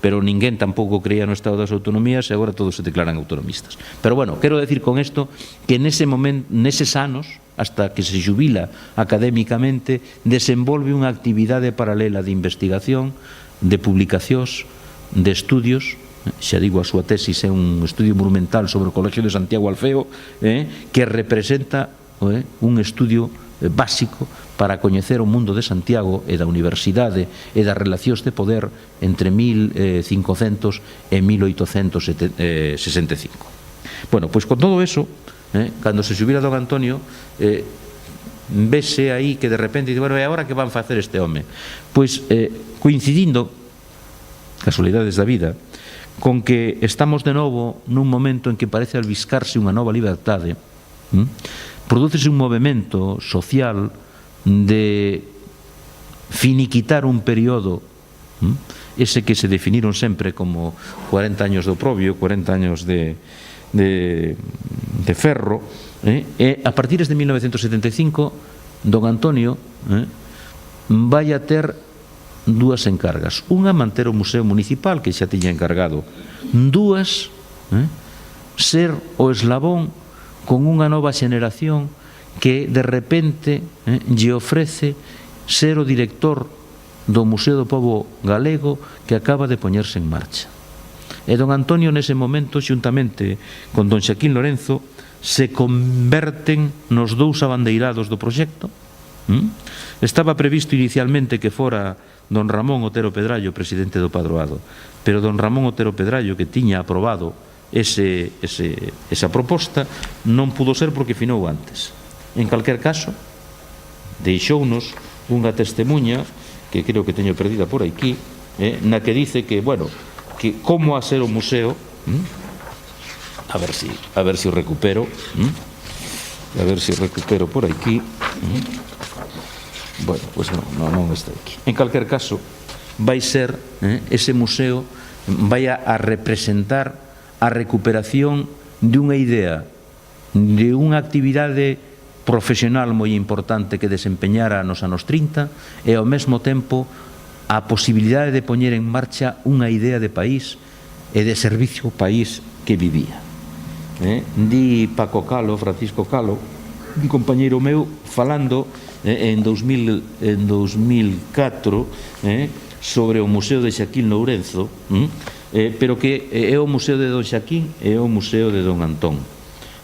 pero ninguén tampouco creía no Estado das Autonomías e agora todos se declaran autonomistas. Pero bueno, quero decir con isto que nese momento, neses anos, hasta que se xubila académicamente, desenvolve unha actividade paralela de investigación, de publicacións, de estudios. Xa digo, a súa tesis é un estudio monumental sobre o Colegio de Santiago Alfeo, que representa un estudio básico para coñecer o mundo de Santiago e da universidade e das relacións de poder entre 1500 e 1865. Bueno, pois con todo eso, cando se xubila don Antonio, vese aí que de repente, bueno, e agora que van facer este home? Pois coincidindo, casualidades da vida, con que estamos de novo nun momento en que parece albiscarse unha nova liberdade, prodúcese un movimento social de finiquitar un período, ese que se definiron sempre como 40 años de oprobio, 40 años de ferro, e a partir de 1975 don Antonio vai a ter dúas encargas. Unha, manter o Museo Municipal, que xa tiña encargado. Dúas, ser o eslabón con unha nova xeneración que de repente lle ofrece ser o director do Museo do Pobo Galego que acaba de poñerse en marcha. E don Antonio nese momento, xuntamente con don Xaquín Lorenzo, se converten nos dous abandeirados do proxecto. Estaba previsto inicialmente que fora don Ramón Otero Pedrallo presidente do Padroado, pero don Ramón Otero Pedrallo, que tiña aprobado esa proposta, non pudo ser porque finou antes. En calquer caso, deixounos unha testemunha que creo que teño perdida por aquí, na que dice que, bueno, que como a ser o museo, a ver si o recupero, por aquí. Bueno, pues non está aquí. En calquer caso, vai ser ese museo vai a representar a recuperación dunha idea, de unha actividade profesional moi importante que desempeñara nos anos 30 e ao mesmo tempo a posibilidade de poñer en marcha unha idea de país e de servicio ao país que vivía. Di Paco Calo, Francisco Calo, un compañeiro meu, falando en 2004 sobre o Museo de Xaquín Lourenzo, pero que é o Museo de Don Xaquín e o Museo de Don Antón,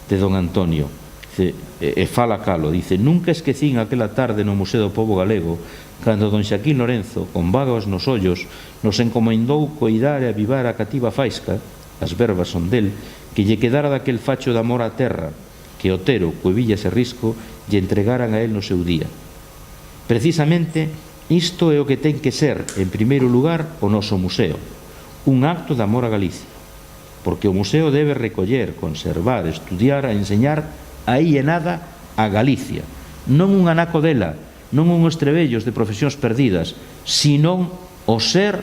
de Don Antonio. E fala Calo, dice: nunca esquecín aquela tarde no Museo do Pobo Galego cando Don Xaquín Lorenzo, con vagas nos ollos, nos encomendou coidar e avivar a cativa faisca, as verbas son del, que lle quedara daquel facho de amor á terra que Otero, Cuevillas e Risco lle entregaran a él no seu día. Precisamente isto é o que ten que ser, en primeiro lugar, o noso museo, un acto de amor a Galicia, porque o museo debe recoller, conservar, estudiar, a enseñar aí e nada a Galicia, non un anaco dela, non un estrebellos de profesións perdidas, sino o ser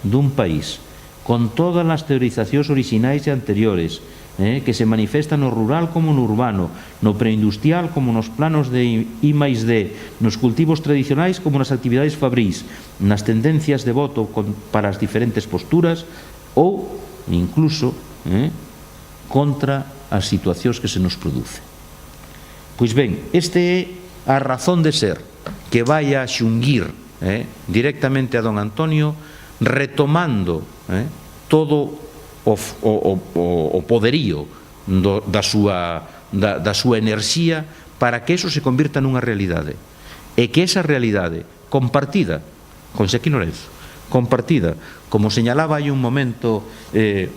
dun país, con todas as teorizacións orixinais e anteriores, que se manifestan no rural como no urbano, no preindustrial como nos planos de I+D, nos cultivos tradicionais como nas actividades fabrís, nas tendencias de voto para as diferentes posturas ou incluso contra as situacións que se nos producen. Pois ben, este é a razón de ser que vai a xunguir directamente a don Antonio, retomando todo o poderío da súa enerxía para que eso se convirta nunha realidade e que esa realidade compartida con Xaquín Lorenzo, compartida, como señalaba hai un momento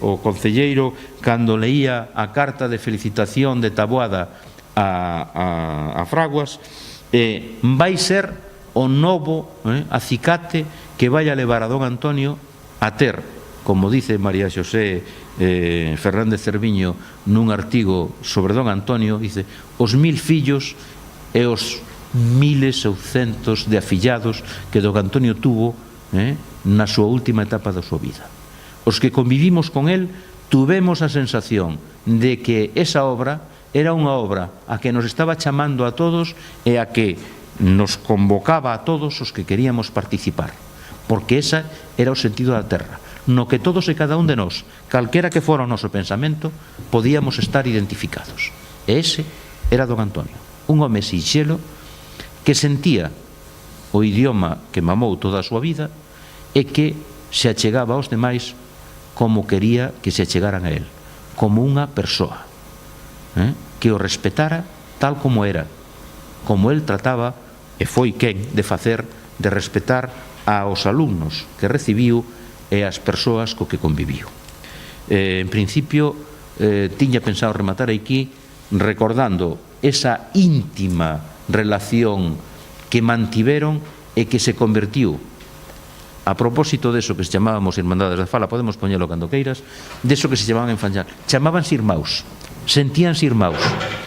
o concelleiro cando leía a carta de felicitación de Taboada a Fraguas, vai ser o novo acicate que vai a levar a don Antonio a ter, como dice María Xosé Fernández Cerviño nun artigo sobre don Antonio, dice: os 1000 fillos e os miles ou centos de afillados que don Antonio tuvo na súa última etapa da súa vida. Os que convivimos con él tuvemos a sensación de que esa obra era unha obra a que nos estaba chamando a todos e a que nos convocaba a todos os que queríamos participar, porque esa era o sentido da terra, no que todos e cada un de nós, calquera que fora o noso pensamento, podíamos estar identificados. E ese era don Antonio, un home sinxelo que sentía o idioma que mamou toda a súa vida e que se achegaba aos demais como quería que se achegaran a él, como unha persoa que o respetara tal como era, como él trataba e foi quen de facer, de respetar aos alumnos que recibiu e as persoas co que conviviu. En principio, tiña pensado rematar aquí recordando esa íntima relación que mantiveron e que se convertiu, a propósito deso que se chamábamos Irmandades da Fala, podemos poñelo cando queiras, deso que se chamaban en Fanxán, chamábanse irmãos, sentíanse irmãos,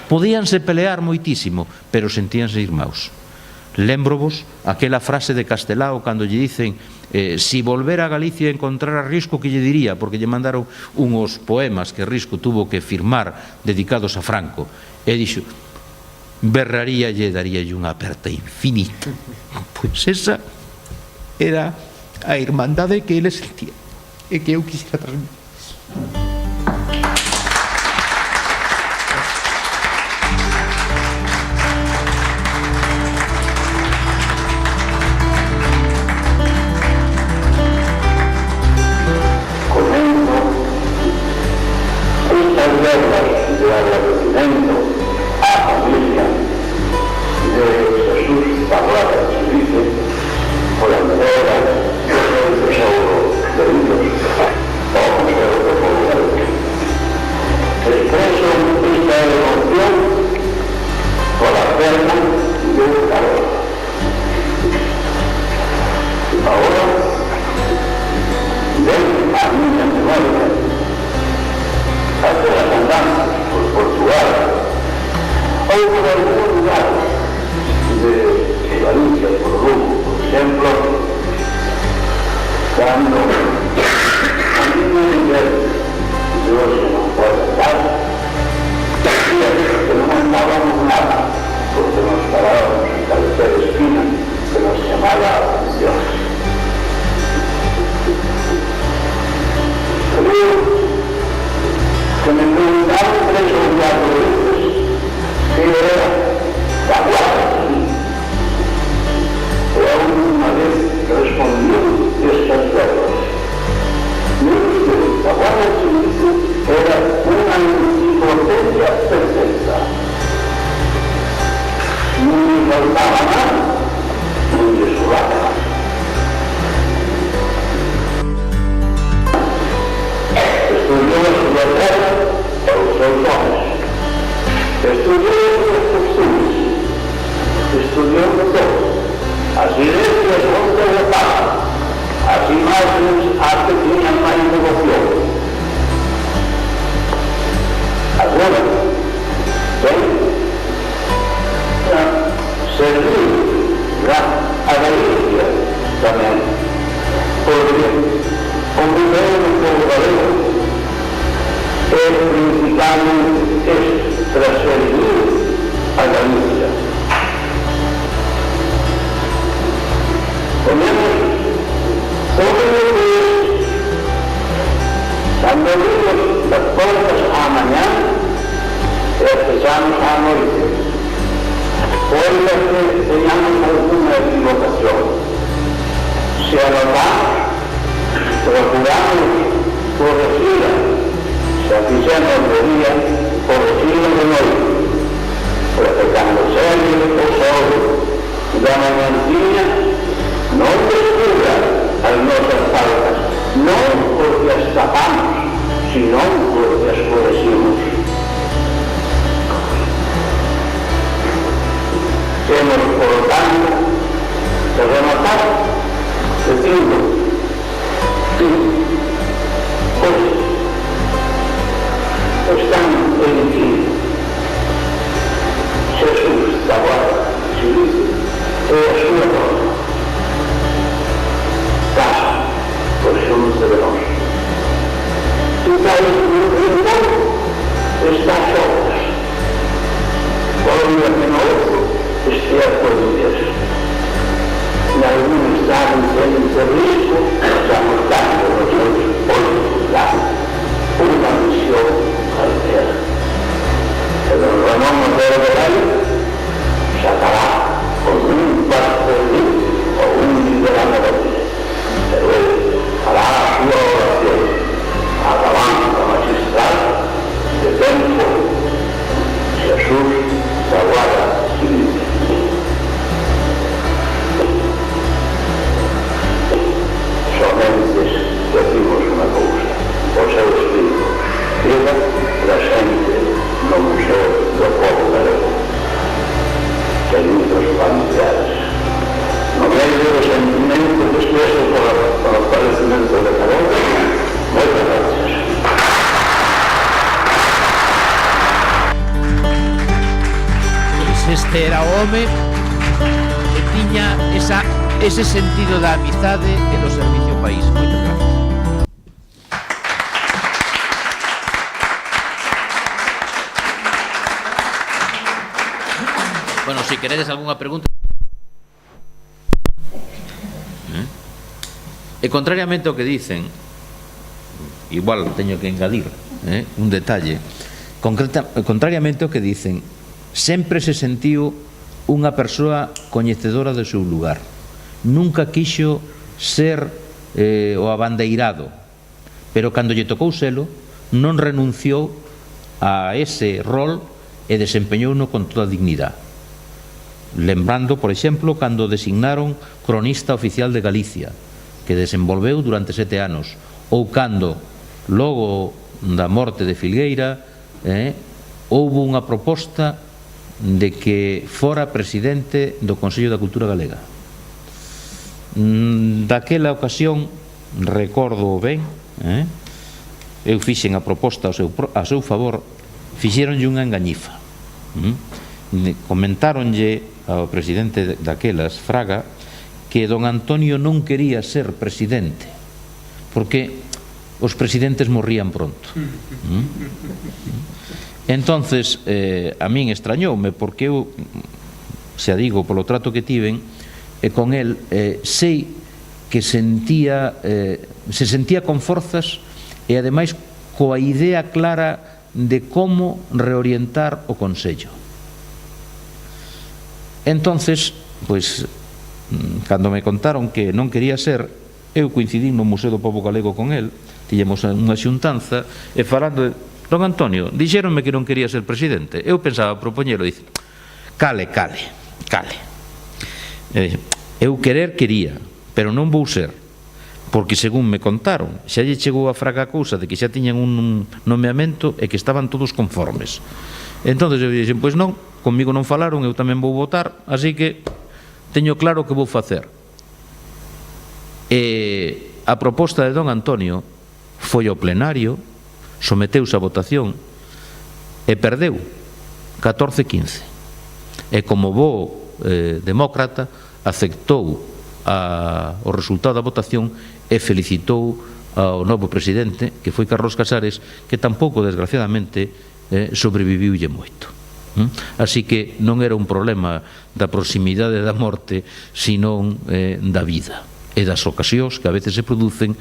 podíanse pelear moitísimo, pero sentíanse irmãos. Lembrovos aquela frase de Castelao cando lle dicen si volver a Galicia a encontrar a Risco, que lle diría, porque lle mandaron unhos poemas que Risco tuvo que firmar dedicados a Franco, e dixo: berraría lle daríalle unha aperta infinita. Pois esa era a irmandade que ele sentía e que eu quixera transmitir. Por ejemplo, cuando daba nada, non lle sobraba. Estudiou a súa terra e os seus homens. Estudiou as súas costumes. Estudiou todo. As iglesias onde de paz. As imagens as que tiñan máis devoción. Agora, ben, serviu a Galicia tamén, porque o goberno do galego é principalmente transferir a Galicia. Ponemos todo o que cando abrimos as portas á mañá e fechamos á noite, pode que teñamos alguna equivocación. Se anotamos, procuramos corregirla. Se a fixemos de día, corregirla de noite. Porque cando sale o sol da mañantiña, non descubra as nosas faltas, non porque as tapamos, senón porque as corregimos. Temos, por lo tanto, de rematar dicindo que hoxe están eligindo Jesús da Guarda Civil e a súa norma. Casa, por xunto de nós. O país do rincón está solas. Volve a que non este é por Dios. En algún estado de risco, ya mostrando los olhos una misión altera. Pero el Ramón Montero de Rey sacará con un pastelín o un liberador. Pero él hará su oración, acabando magistral de tiempo. Jesús da Guarda Civil. Somente decimos unha cousa, o seu espírito queda presente no Museo do Pobo Galego. Queridos familiares, no medio do sentimento expreso por o padecimento de cada un, moitas gracias. Este era o home que tiña ese sentido da amizade e do servicio ao país. Moitas gracias. Bueno, se queredes algunha pregunta. E contrariamente ao que dicen, igual teño que engadir un detalle, contrariamente ao que dicen, sempre se sentiu unha persoa coñecedora do seu lugar. Nunca quixo ser o abandeirado, pero cando lle tocou selo, non renunciou a ese rol e desempeñouno con toda dignidade. Lembrando, por exemplo, cando designaron cronista oficial de Galicia, que desenvolveu durante 7 anos, ou cando, logo da morte de Filgueira, houbo unha proposta de que fora presidente do Consello da Cultura Galega. Daquela ocasión, recordo ben, eu fixen a proposta a seu favor, fixeronlle unha engañifa. Comentáronlle ao presidente daquelas, Fraga, que don Antonio non quería ser presidente porque os presidentes morrían pronto. Entonces, a min extrañoume porque eu, xa digo, polo trato que tiven con el, sei que se sentía con forzas e ademais coa idea clara de como reorientar o Consello. Entonces, pois, cando me contaron que non quería ser, eu coincidín no Museo do Pobo Galego con el, tiñemos unha xuntanza, e falando de don Antonio, dixéronme que non quería ser presidente. Eu pensaba propoñelo, dice, cale, Eu quería, pero non vou ser, porque según me contaron, xa lle chegou a fraca cousa de que xa tiñan un nomeamento e que estaban todos conformes. Entón, eu dixen, pois non, comigo non falaron, eu tamén vou votar, así que teño claro o que vou facer. E a proposta de don Antonio foi ao plenario, someteuse a votación e perdeu 14-15. E como bo demócrata, aceptou o resultado da votación e felicitou ao novo presidente, que foi Carlos Casares, que tampouco, desgraciadamente, sobreviviulle moito. Así que non era un problema da proximidade da morte, senón da vida e das ocasións que a veces se producen,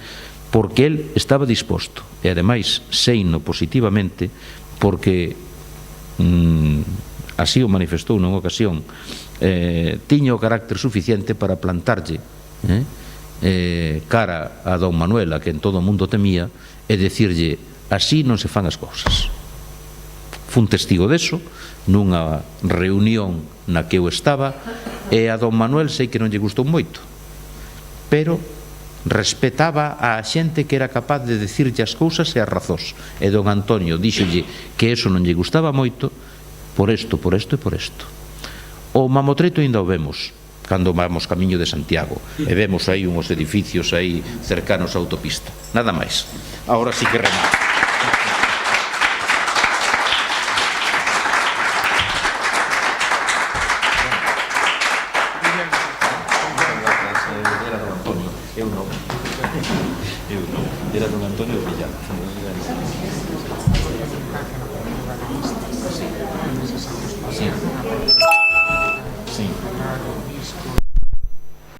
porque el estaba disposto, e ademais seino positivamente, porque así o manifestou nunha ocasión, tiña o carácter suficiente para plantarlle cara a don Manuel, a que en todo o mundo temía, e dicirlle, así non se fan as cousas. Fun testigo deso nunha reunión na que eu estaba, e a don Manuel sei que non lle gustou moito, pero respetaba a xente que era capaz de dicirlle as cousas e as razóns, e don Antonio díxolle que eso non lle gustaba moito por isto, por isto e por isto. O mamotreto ainda o vemos cando vamos camiño de Santiago e vemos aí uns edificios aí cercanos á autopista, nada máis. Ahora sí que remato. Era don Antonio Villar. Sí. Sí.